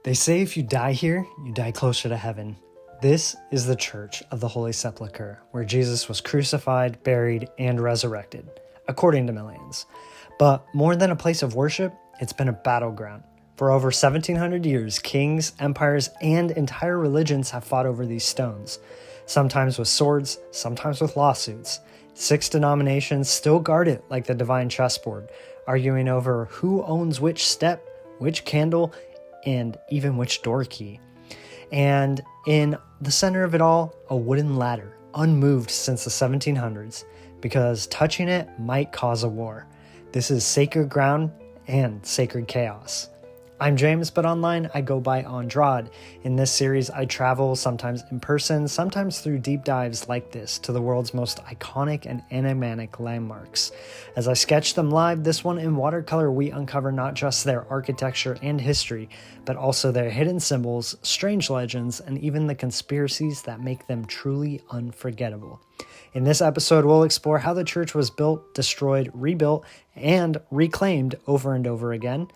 They say if you die here, you die closer to heaven. This is the Church of the Holy Sepulchre, where Jesus was crucified, buried, and resurrected, according to millions. But more than a place of worship, it's been a battleground. For over 1,700 years, kings, empires, and entire religions have fought over these stones, sometimes with swords, sometimes with lawsuits. 6 denominations still guard it like the divine chessboard, arguing over who owns which step, which candle, and even which door key. And in the center of it all, a wooden ladder, unmoved since the 1700s, because touching it might cause a war. This is sacred ground and sacred chaos. I'm James, but online I go by Andrade. In this series, I travel, sometimes in person, sometimes through deep dives like this, to the world's most iconic and enigmatic landmarks. As I sketch them live, this one in watercolor, we uncover not just their architecture and history, but also their hidden symbols, strange legends, and even the conspiracies that make them truly unforgettable. In this episode, we'll explore how the church was built, destroyed, rebuilt, and reclaimed over and over again,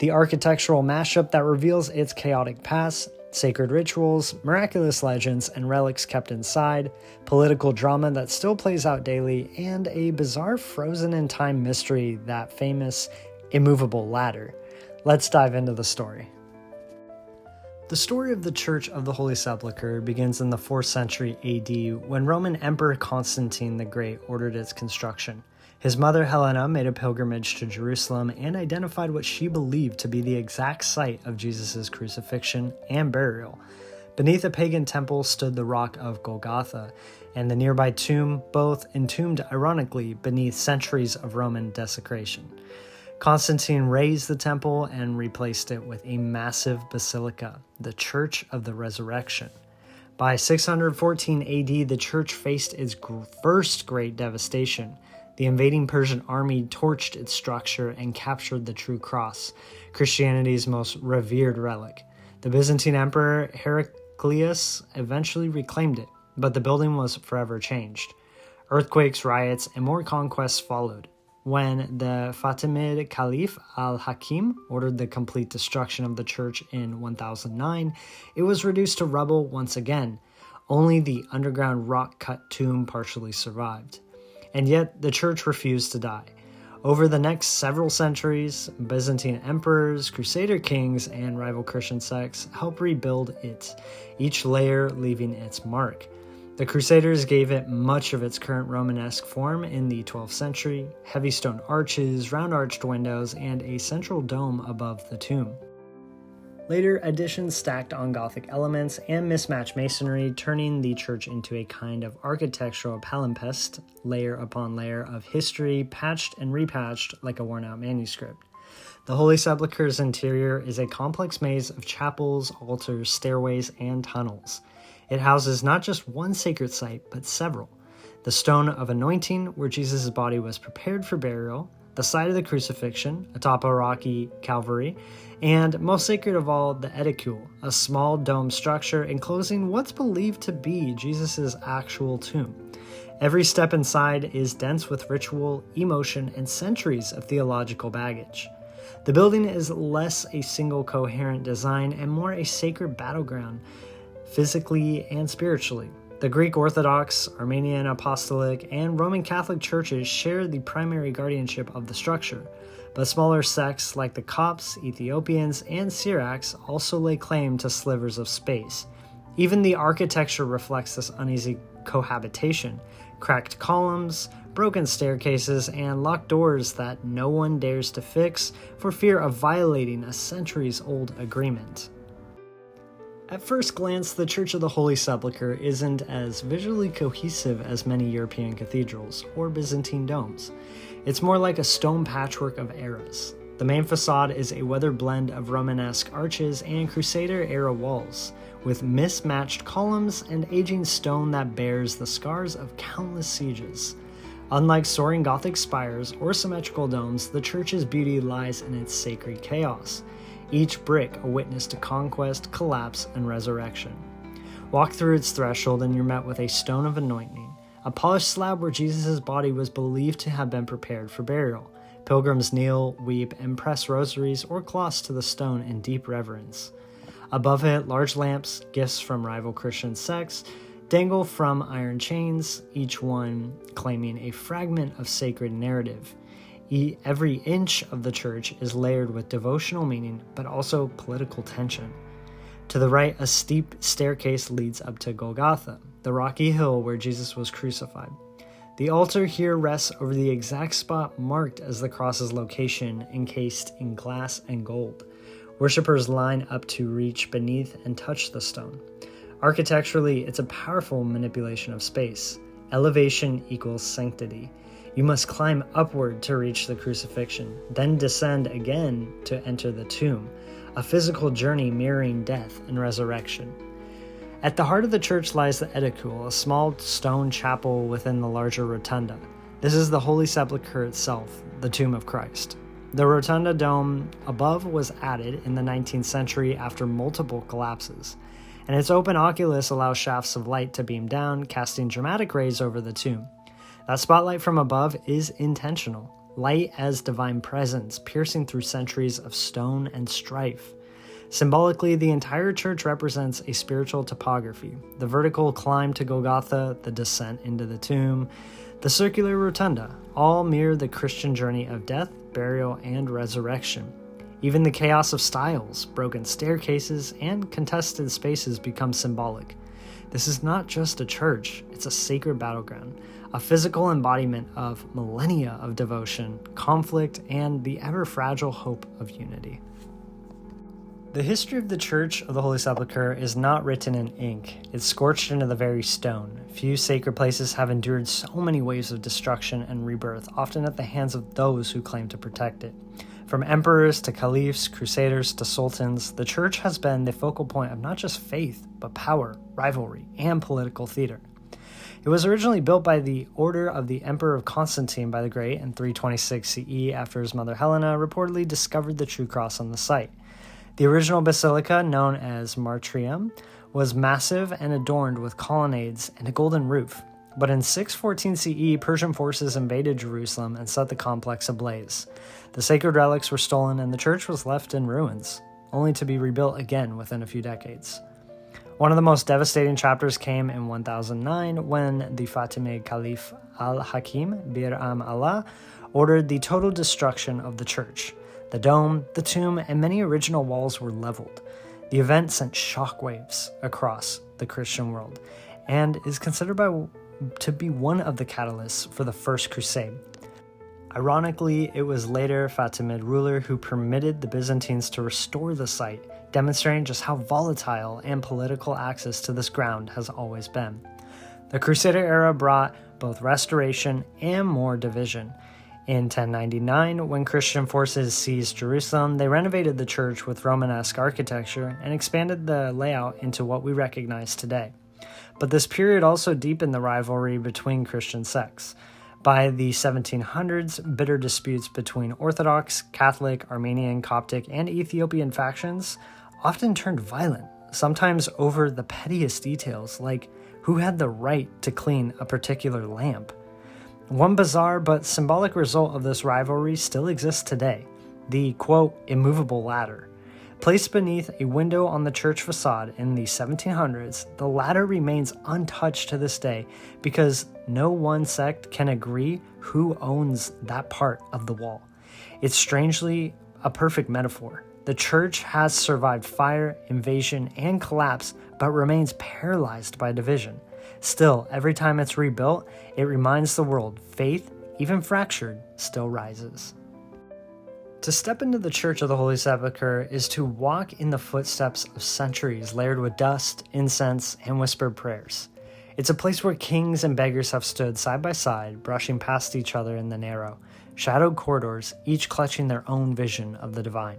the architectural mashup that reveals its chaotic past, sacred rituals, miraculous legends, and relics kept inside, political drama that still plays out daily, and a bizarre frozen-in-time mystery, that famous immovable ladder. Let's dive into the story. The story of the Church of the Holy Sepulchre begins in the 4th century AD when Roman Emperor Constantine the Great ordered its construction. His mother Helena made a pilgrimage to Jerusalem and identified what she believed to be the exact site of Jesus' crucifixion and burial. Beneath a pagan temple stood the rock of Golgotha and the nearby tomb, both entombed ironically beneath centuries of Roman desecration. Constantine razed the temple and replaced it with a massive basilica, the Church of the Resurrection. By 614 AD, the church faced its first great devastation. The invading Persian army torched its structure and captured the true cross, Christianity's most revered relic. The Byzantine Emperor Heraclius eventually reclaimed it, but the building was forever changed. Earthquakes, riots, and more conquests followed. When the Fatimid Caliph al-Hakim ordered the complete destruction of the church in 1009, it was reduced to rubble once again. Only the underground rock-cut tomb partially survived. And yet, the church refused to die. Over the next several centuries, Byzantine emperors, Crusader kings, and rival Christian sects helped rebuild it, each layer leaving its mark. The Crusaders gave it much of its current Romanesque form in the 12th century, heavy stone arches, round arched windows, and a central dome above the tomb. Later additions stacked on Gothic elements and mismatched masonry, turning the church into a kind of architectural palimpsest, layer upon layer of history, patched and repatched like a worn-out manuscript. The Holy Sepulchre's interior is a complex maze of chapels, altars, stairways, and tunnels. It houses not just one sacred site, but several. The stone of anointing, where Jesus' body was prepared for burial, the site of the crucifixion, atop a rocky Calvary, and most sacred of all, the edicule, a small dome structure enclosing what's believed to be Jesus' actual tomb. Every step inside is dense with ritual, emotion, and centuries of theological baggage. The building is less a single coherent design and more a sacred battleground, physically and spiritually. The Greek Orthodox, Armenian Apostolic, and Roman Catholic churches share the primary guardianship of the structure, but smaller sects like the Copts, Ethiopians, and Syriacs also lay claim to slivers of space. Even the architecture reflects this uneasy cohabitation: cracked columns, broken staircases, and locked doors that no one dares to fix for fear of violating a centuries-old agreement. At first glance, the Church of the Holy Sepulchre isn't as visually cohesive as many European cathedrals or Byzantine domes. It's more like a stone patchwork of eras. The main facade is a weathered blend of Romanesque arches and Crusader-era walls, with mismatched columns and aging stone that bears the scars of countless sieges. Unlike soaring Gothic spires or symmetrical domes, the church's beauty lies in its sacred chaos. Each brick a witness to conquest, collapse, and resurrection. Walk through its threshold and you're met with a stone of anointing, a polished slab where Jesus' body was believed to have been prepared for burial. Pilgrims kneel, weep, and press rosaries or cloths to the stone in deep reverence. Above it, large lamps, gifts from rival Christian sects, dangle from iron chains, each one claiming a fragment of sacred narrative. Every inch of the church is layered with devotional meaning, but also political tension. To the right, a steep staircase leads up to Golgotha, the rocky hill where Jesus was crucified. The altar here rests over the exact spot marked as the cross's location, encased in glass and gold. Worshippers line up to reach beneath and touch the stone. Architecturally, it's a powerful manipulation of space. Elevation equals sanctity. You must climb upward to reach the crucifixion, then descend again to enter the tomb, a physical journey mirroring death and resurrection. At the heart of the church lies the edicule, a small stone chapel within the larger rotunda. This is the Holy Sepulchre itself, the tomb of Christ. The rotunda dome above was added in the 19th century after multiple collapses, and its open oculus allows shafts of light to beam down, casting dramatic rays over the tomb. That spotlight from above is intentional, light as divine presence, piercing through centuries of stone and strife. Symbolically, the entire church represents a spiritual topography. The vertical climb to Golgotha, the descent into the tomb, the circular rotunda, all mirror the Christian journey of death, burial, and resurrection. Even the chaos of styles, broken staircases, and contested spaces become symbolic. This is not just a church, it's a sacred battleground, a physical embodiment of millennia of devotion, conflict, and the ever-fragile hope of unity. The history of the Church of the Holy Sepulchre is not written in ink. It's scorched into the very stone. Few sacred places have endured so many waves of destruction and rebirth, often at the hands of those who claim to protect it. From emperors to caliphs, crusaders to sultans, the church has been the focal point of not just faith, but power, rivalry, and political theater. It was originally built by the order of the Emperor of Constantine by the Great in 326 CE after his mother Helena reportedly discovered the true cross on the site. The original basilica, known as Martyrium, was massive and adorned with colonnades and a golden roof. But in 614 CE, Persian forces invaded Jerusalem and set the complex ablaze. The sacred relics were stolen and the church was left in ruins, only to be rebuilt again within a few decades. One of the most devastating chapters came in 1009 when the Fatimid Caliph al-Hakim Bir Allah ordered the total destruction of the church. The dome, the tomb, and many original walls were leveled. The event sent shockwaves across the Christian world and is considered to be one of the catalysts for the First Crusade. Ironically, it was later Fatimid ruler who permitted the Byzantines to restore the site, demonstrating just how volatile and political access to this ground has always been. The Crusader era brought both restoration and more division. In 1099, when Christian forces seized Jerusalem, they renovated the church with Romanesque architecture and expanded the layout into what we recognize today. But this period also deepened the rivalry between Christian sects. By the 1700s, bitter disputes between Orthodox, Catholic, Armenian, Coptic, and Ethiopian factions often turned violent, sometimes over the pettiest details, like who had the right to clean a particular lamp. One bizarre but symbolic result of this rivalry still exists today, the, quote, immovable ladder. Placed beneath a window on the church facade in the 1700s, the ladder remains untouched to this day because no one sect can agree who owns that part of the wall. It's strangely a perfect metaphor. The church has survived fire, invasion, and collapse, but remains paralyzed by division. Still, every time it's rebuilt, it reminds the world faith, even fractured, still rises. To step into the Church of the Holy Sepulchre is to walk in the footsteps of centuries layered with dust, incense, and whispered prayers. It's a place where kings and beggars have stood side by side, brushing past each other in the narrow, shadowed corridors, each clutching their own vision of the divine.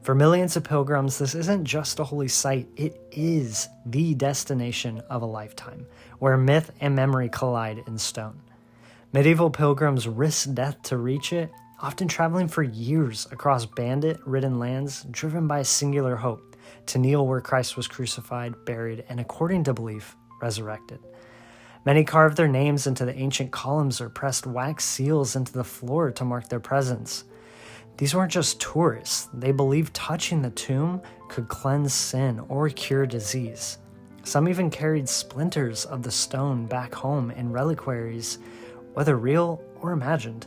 For millions of pilgrims, this isn't just a holy site, it is the destination of a lifetime, where myth and memory collide in stone. Medieval pilgrims risked death to reach it, often traveling for years across bandit-ridden lands, driven by a singular hope, to kneel where Christ was crucified, buried, and according to belief, resurrected. Many carved their names into the ancient columns or pressed wax seals into the floor to mark their presence. These weren't just tourists. They believed touching the tomb could cleanse sin or cure disease. Some even carried splinters of the stone back home in reliquaries, whether real or imagined.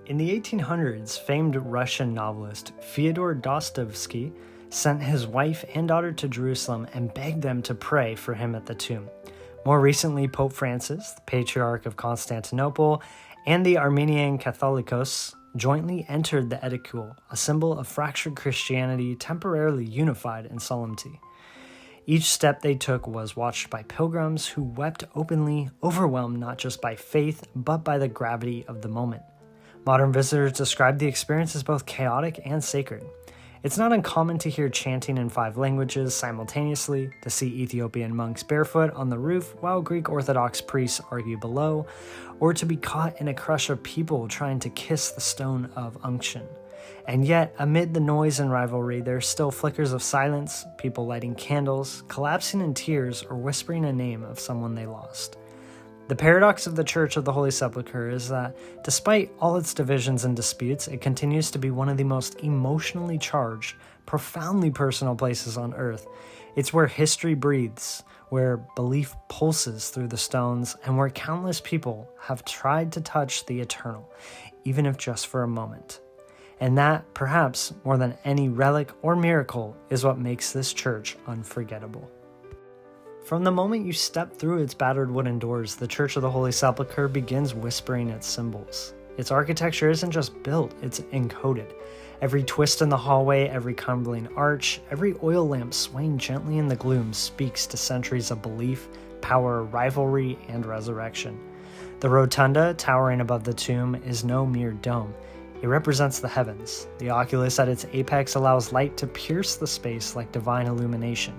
In the 1800s, famed Russian novelist Fyodor Dostoevsky sent his wife and daughter to Jerusalem and begged them to pray for him at the tomb. More recently, Pope Francis, the Patriarch of Constantinople, and the Armenian Catholicos jointly entered the edicule, a symbol of fractured Christianity temporarily unified in solemnity. Each step they took was watched by pilgrims who wept openly, overwhelmed not just by faith, but by the gravity of the moment. Modern visitors describe the experience as both chaotic and sacred. It's not uncommon to hear chanting in 5 languages simultaneously, to see Ethiopian monks barefoot on the roof while Greek Orthodox priests argue below, or to be caught in a crush of people trying to kiss the stone of unction. And yet, amid the noise and rivalry, there are still flickers of silence, people lighting candles, collapsing in tears, or whispering a name of someone they lost. The paradox of the Church of the Holy Sepulchre is that, despite all its divisions and disputes, it continues to be one of the most emotionally charged, profoundly personal places on earth. It's where history breathes, where belief pulses through the stones, and where countless people have tried to touch the eternal, even if just for a moment. And that, perhaps more than any relic or miracle, is what makes this church unforgettable. From the moment you step through its battered wooden doors, the Church of the Holy Sepulchre begins whispering its symbols. Its architecture isn't just built, it's encoded. Every twist in the hallway, every crumbling arch, every oil lamp swaying gently in the gloom speaks to centuries of belief, power, rivalry, and resurrection. The rotunda, towering above the tomb, is no mere dome. It represents the heavens. The oculus at its apex allows light to pierce the space like divine illumination.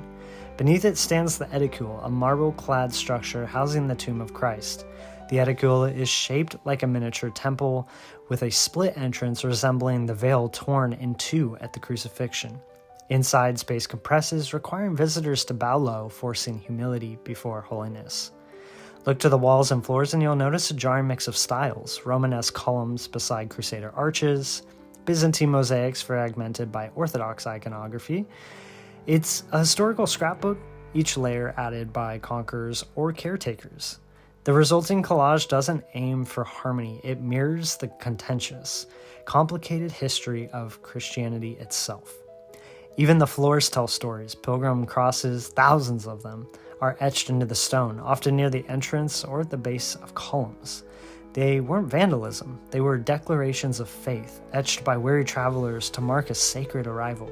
Beneath it stands the edicule, a marble-clad structure housing the tomb of Christ. The edicule is shaped like a miniature temple, with a split entrance resembling the veil torn in two at the crucifixion. Inside, space compresses, requiring visitors to bow low, forcing humility before holiness. Look to the walls and floors and you'll notice a jarring mix of styles: Romanesque columns beside Crusader arches, Byzantine mosaics fragmented by Orthodox iconography. It's a historical scrapbook, each layer added by conquerors or caretakers. The resulting collage doesn't aim for harmony, it mirrors the contentious, complicated history of Christianity itself. Even the floors tell stories. Pilgrim crosses, thousands of them, are etched into the stone, often near the entrance or at the base of columns. They weren't vandalism, they were declarations of faith, etched by weary travelers to mark a sacred arrival.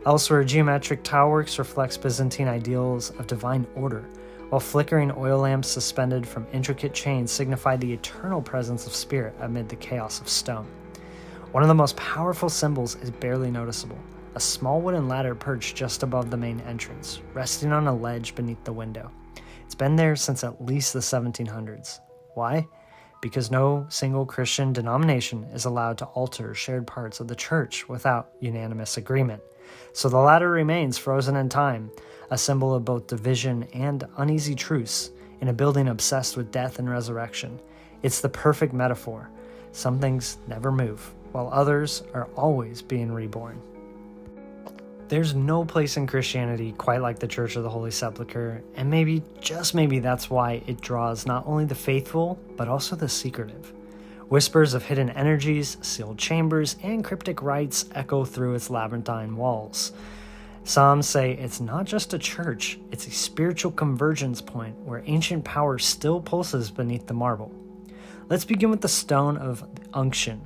Elsewhere, geometric tileworks reflects Byzantine ideals of divine order, while flickering oil lamps suspended from intricate chains signify the eternal presence of spirit amid the chaos of stone. One of the most powerful symbols is barely noticeable: a small wooden ladder perched just above the main entrance, resting on a ledge beneath the window. It's been there since at least the 1700s. Why? Because no single Christian denomination is allowed to alter shared parts of the church without unanimous agreement. So the ladder remains frozen in time, a symbol of both division and uneasy truce in a building obsessed with death and resurrection. It's the perfect metaphor. Some things never move, while others are always being reborn. There's no place in Christianity quite like the Church of the Holy Sepulchre, and maybe, just maybe, that's why it draws not only the faithful, but also the secretive. Whispers of hidden energies, sealed chambers, and cryptic rites echo through its labyrinthine walls. Some say it's not just a church, it's a spiritual convergence point where ancient power still pulses beneath the marble. Let's begin with the stone of unction,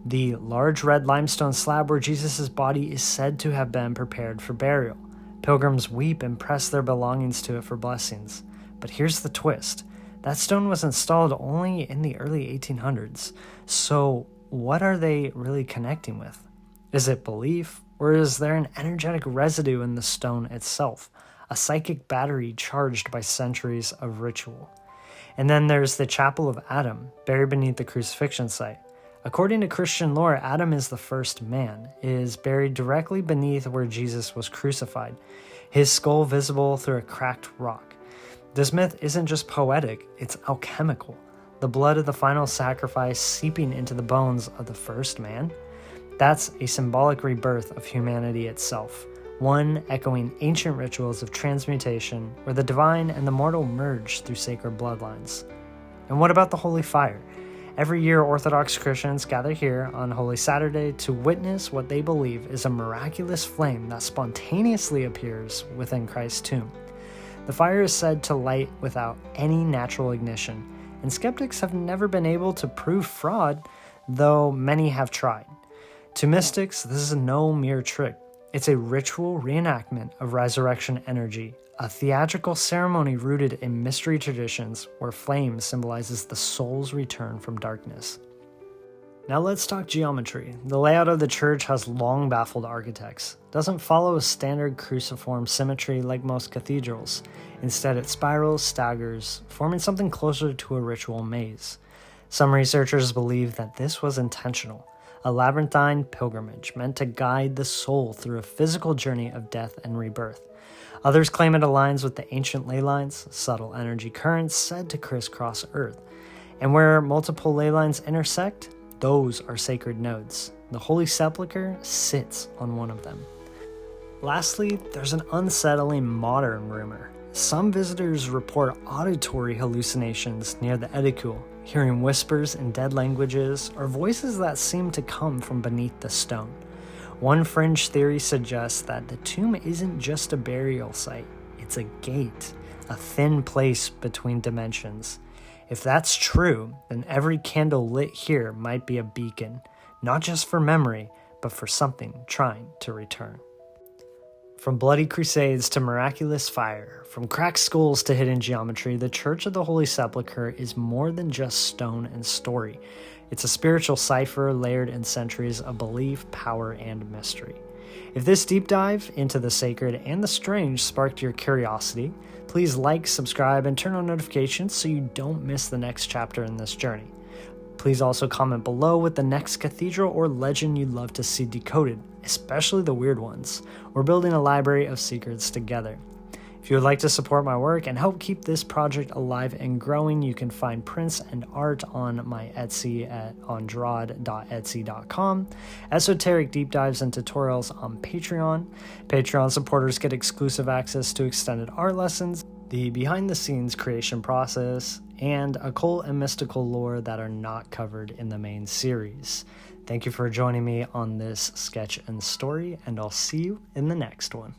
the large red limestone slab where Jesus' body is said to have been prepared for burial. Pilgrims weep and press their belongings to it for blessings. But here's the twist. That stone was installed only in the early 1800s. So what are they really connecting with? Is it belief, or is there an energetic residue in the stone itself, a psychic battery charged by centuries of ritual? And then there's the Chapel of Adam, buried beneath the crucifixion site. According to Christian lore, Adam is the first man, is buried directly beneath where Jesus was crucified, his skull visible through a cracked rock. This myth isn't just poetic, it's alchemical. The blood of the final sacrifice seeping into the bones of the first man. That's a symbolic rebirth of humanity itself, one echoing ancient rituals of transmutation where the divine and the mortal merge through sacred bloodlines. And what about the Holy Fire? Every year, Orthodox Christians gather here on Holy Saturday to witness what they believe is a miraculous flame that spontaneously appears within Christ's tomb. The fire is said to light without any natural ignition, and skeptics have never been able to prove fraud, though many have tried. To mystics, this is no mere trick. It's a ritual reenactment of resurrection energy, a theatrical ceremony rooted in mystery traditions where flame symbolizes the soul's return from darkness. Now let's talk geometry. The layout of the church has long baffled architects. It doesn't follow a standard cruciform symmetry like most cathedrals. Instead, it spirals, staggers, forming something closer to a ritual maze. Some researchers believe that this was intentional, a labyrinthine pilgrimage meant to guide the soul through a physical journey of death and rebirth. Others claim it aligns with the ancient ley lines, subtle energy currents said to crisscross Earth. And where multiple ley lines intersect, those are sacred nodes. The Holy Sepulchre sits on one of them. Lastly, there's an unsettling modern rumor. Some visitors report auditory hallucinations near the edicule, hearing whispers in dead languages or voices that seem to come from beneath the stone. One fringe theory suggests that the tomb isn't just a burial site, it's a gate, a thin place between dimensions. If that's true, then every candle lit here might be a beacon, not just for memory, but for something trying to return. From bloody crusades to miraculous fire, from cracked skulls to hidden geometry, the Church of the Holy Sepulchre is more than just stone and story. It's a spiritual cipher layered in centuries of belief, power, and mystery. If this deep dive into the sacred and the strange sparked your curiosity, please like, subscribe, and turn on notifications so you don't miss the next chapter in this journey. Please also comment below with the next cathedral or legend you'd love to see decoded, especially the weird ones. We're building a library of secrets together. If you would like to support my work and help keep this project alive and growing, you can find prints and art on my Etsy at andrad.etsy.com, esoteric deep dives and tutorials on Patreon. Patreon supporters get exclusive access to extended art lessons, the behind-the-scenes creation process, and occult and mystical lore that are not covered in the main series. Thank you for joining me on this sketch and story, and I'll see you in the next one.